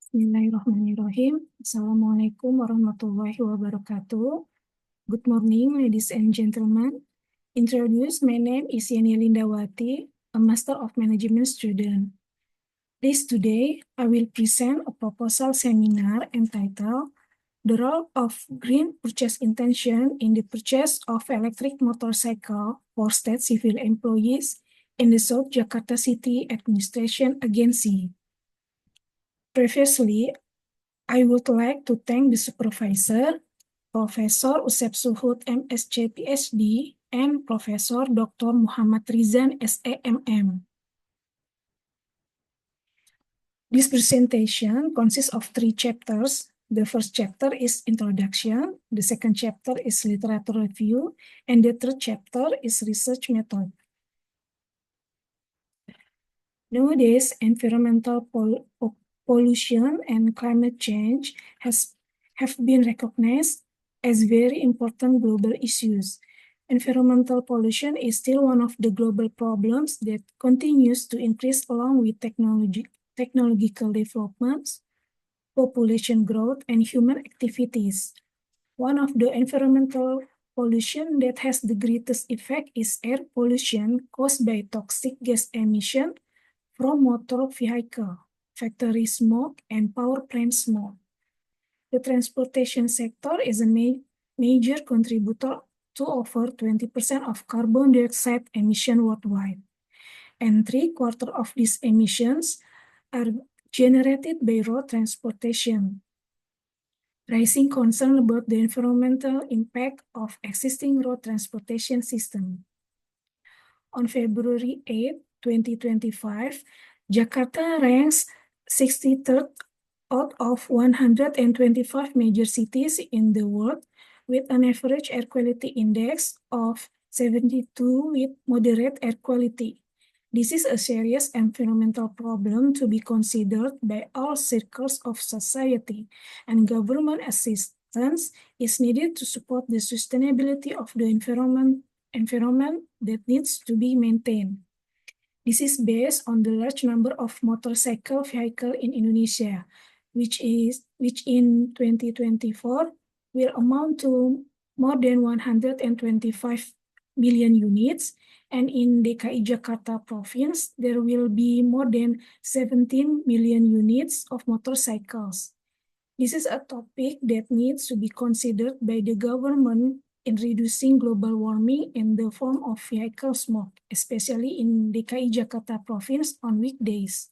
Bismillahirrahmanirrahim. Assalamualaikum warahmatullahi wabarakatuh. Good morning, ladies and gentlemen. Introduce, my name is Yani Lindawati, a Master of Management student. Today, I will present a proposal seminar entitled The Role of Green Purchase Intention in the Purchase of Electric Motorcycle for State Civil Employees in the South Jakarta City Administration Agency. Previously, I would like to thank the supervisor, Professor Usep Suhud, MSc PhD, and Professor Dr. Muhammad Rizan, SAMM. This presentation consists of 3 chapters. The first chapter is introduction, the second chapter is literature review, and the third chapter is research method. Nowadays, environmental pollution and climate change have been recognized as very important global issues. Environmental pollution is still one of the global problems that continues to increase along with technological developments, population growth, and human activities. One of the environmental pollution that has the greatest effect is air pollution caused by toxic gas emission from motor vehicle, factory smoke, and power plant smoke. The transportation sector is a major contributor to over 20% of carbon dioxide emission worldwide. And 3/4 of these emissions are generated by road transportation, raising concern about the environmental impact of existing road transportation system. On February 8, 2025, Jakarta ranks 63rd out of 125 major cities in the world with an average air quality index of 72 with moderate air quality. This is a serious environmental problem to be considered by all circles of society, and government assistance is needed to support the sustainability of the environment that needs to be maintained. This is based on the large number of motorcycle vehicles in Indonesia, which in 2024 will amount to more than 125 million units, and in DKI Jakarta province, there will be more than 17 million units of motorcycles. This is a topic that needs to be considered by the government in reducing global warming in the form of vehicle smoke, especially in DKI Jakarta province on weekdays.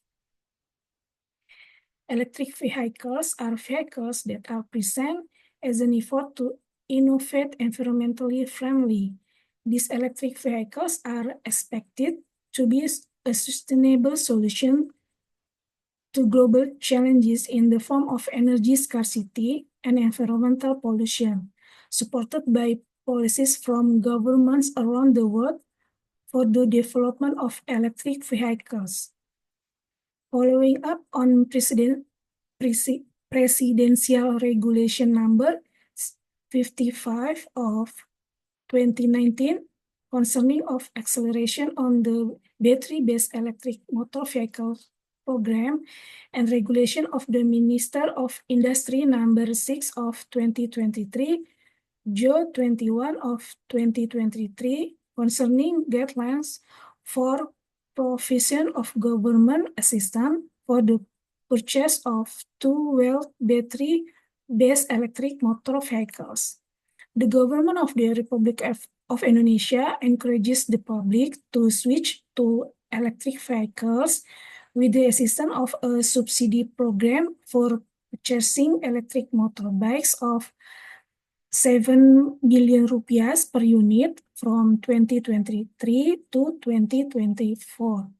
Electric vehicles are vehicles that are present as an effort to innovate environmentally friendly. These electric vehicles are expected to be a sustainable solution to global challenges in the form of energy scarcity and environmental pollution, supported by policies from governments around the world for the development of electric vehicles. Following up on Presidential Regulation Number 55 of 2019 concerning of acceleration on the battery-based electric motor vehicle program and regulation of the Minister of Industry Number 6 of 2023, JO 21 of 2023 concerning guidelines for provision of government assistance for the purchase of 2-wheel battery-based electric motor vehicles. The government of the Republic of Indonesia encourages the public to switch to electric vehicles with the assistance of a subsidy program for purchasing electric motorbikes of 7 billion rupiah per unit from 2023 to 2024.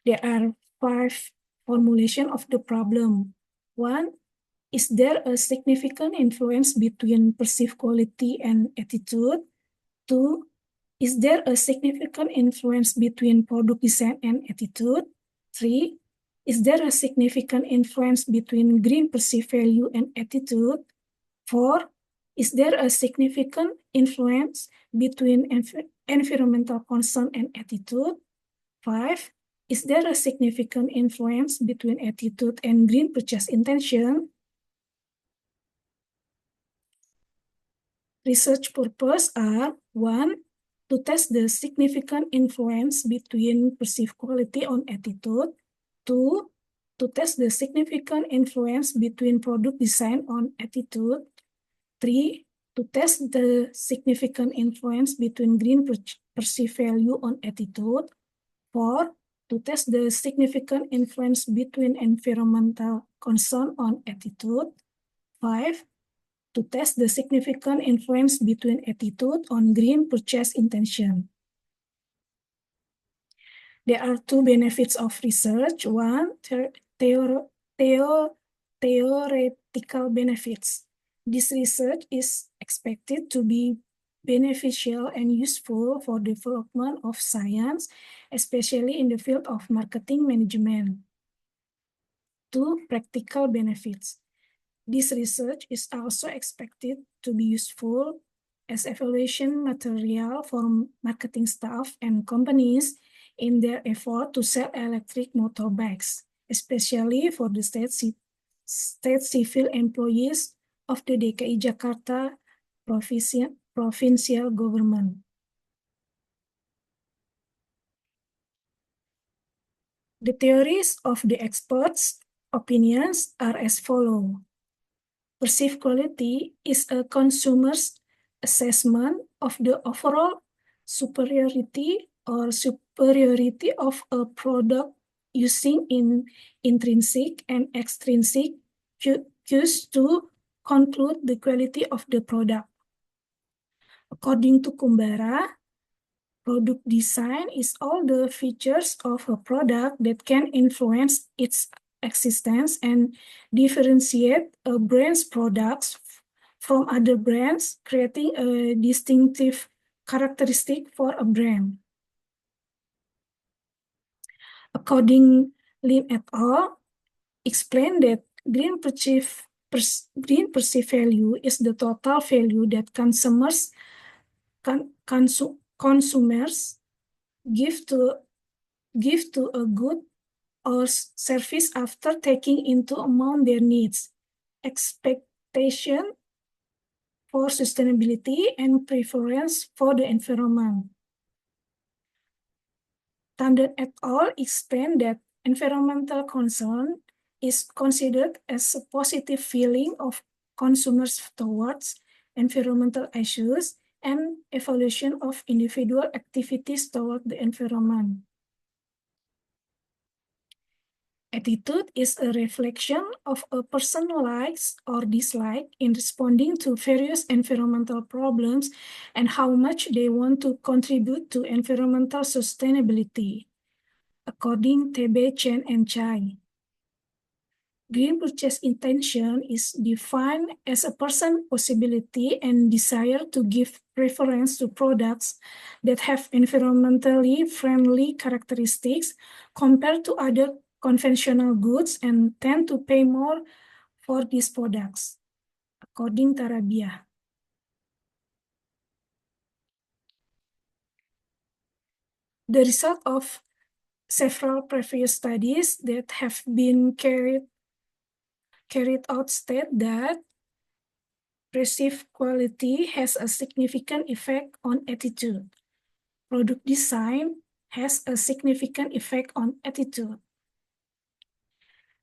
There are 5 formulations of the problem. 1. Is there a significant influence between perceived quality and attitude? 2. Is there a significant influence between product design and attitude? 3. Is there a significant influence between green perceived value and attitude? 4. Is there a significant influence between environmental concern and attitude? 5. Is there a significant influence between attitude and green purchase intention? Research purposes are: 1, to test the significant influence between perceived quality on attitude; 2, to test the significant influence between product design on attitude; 3, to test the significant influence between green perceived value on attitude; 4, to test the significant influence between environmental concern on attitude; 5, to test the significant influence between attitude on green purchase intention. There are two benefits of research. One, theoretical benefits. This research is expected to be beneficial and useful for development of science, especially in the field of marketing management. 2, practical benefits. This research is also expected to be useful as evaluation material for marketing staff and companies in their effort to sell electric motorbikes, especially for the state civil employees of the DKI Jakarta provincial government. The theories of the experts' opinions are as follows. Perceived quality is a consumer's assessment of the overall superiority of a product using intrinsic and extrinsic cues to conclude the quality of the product. According to Kumbara, product design is all the features of a product that can influence its existence and differentiate a brand's products from other brands, creating a distinctive characteristic for a brand. According Lin et al., explain that green perceived value is the total value that consumers give to a good or service after taking into account their needs, expectation for sustainability, and preference for the environment. Tandon et al. Explained that environmental concern is considered as a positive feeling of consumers towards environmental issues and evaluation of individual activities toward the environment. Attitude is a reflection of a person's likes or dislike in responding to various environmental problems and how much they want to contribute to environmental sustainability, according Tebe, Chen, and Chai. Green purchase intention is defined as a person's possibility and desire to give preference to products that have environmentally friendly characteristics compared to other conventional goods and tend to pay more for these products, according Tarabia. The result of several previous studies that have been carried out state that perceived quality has a significant effect on attitude. Product design has a significant effect on attitude.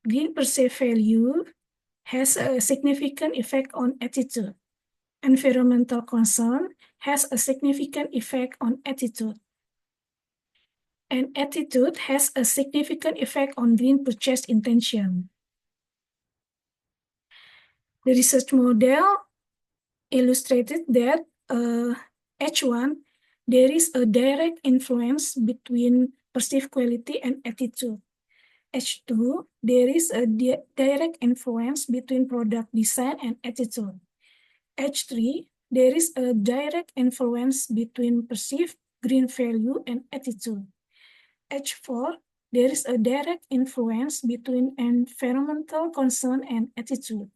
Green perceived value has a significant effect on attitude. Environmental concern has a significant effect on attitude. And attitude has a significant effect on green purchase intention. The research model illustrated that H1, there is a direct influence between perceived quality and attitude. H2, there is a direct influence between product design and attitude. H3, there is a direct influence between perceived green value and attitude. H4, there is a direct influence between environmental concern and attitude.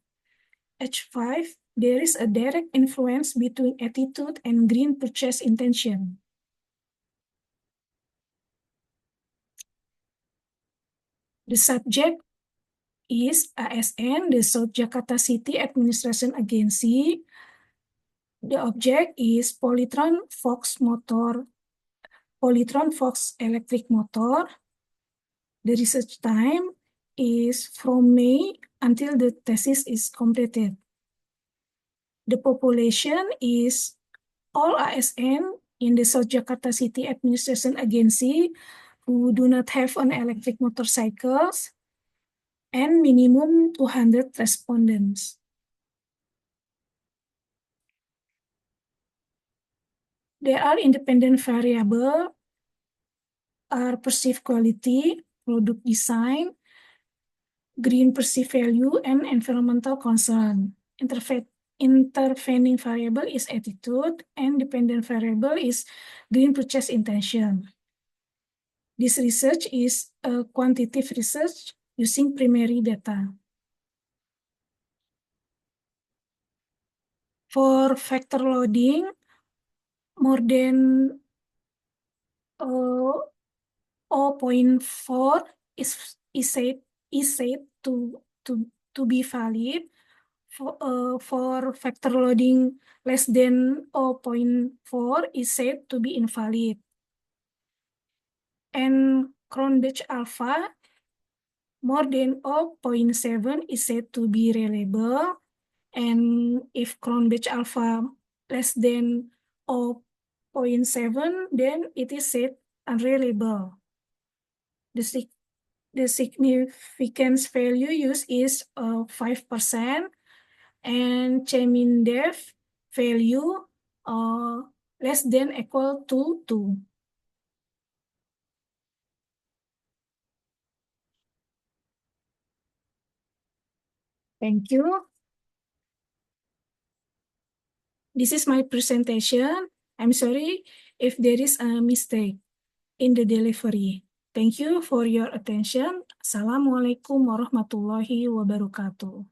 H5, there is a direct influence between attitude and green purchase intention. The subject is ASN, the South Jakarta City Administration Agency. The object is Polytron Fox electric motor. The research time is from May until the thesis is completed. The population is all ASN in the South Jakarta City Administration Agency who do not have an electric motorcycles, and minimum 200 respondents. There are independent variables are perceived quality, product design, green perceived value, and environmental concern. Intervening variable is attitude, and dependent variable is green purchase intention. This research is a quantitative research using primary data. For factor loading, more than 0.4 is said to be valid. For factor loading less than 0.4 is said to be invalid. And Cronbach alpha more than 0.7 is said to be reliable. And if Cronbach alpha less than 0.7, then it is said unreliable. The significance value used is 5%, and Chemin-Dev value less than equal to 2. Thank you. This is my presentation. I'm sorry if there is a mistake in the delivery. Thank you for your attention. Assalamualaikum warahmatullahi wabarakatuh.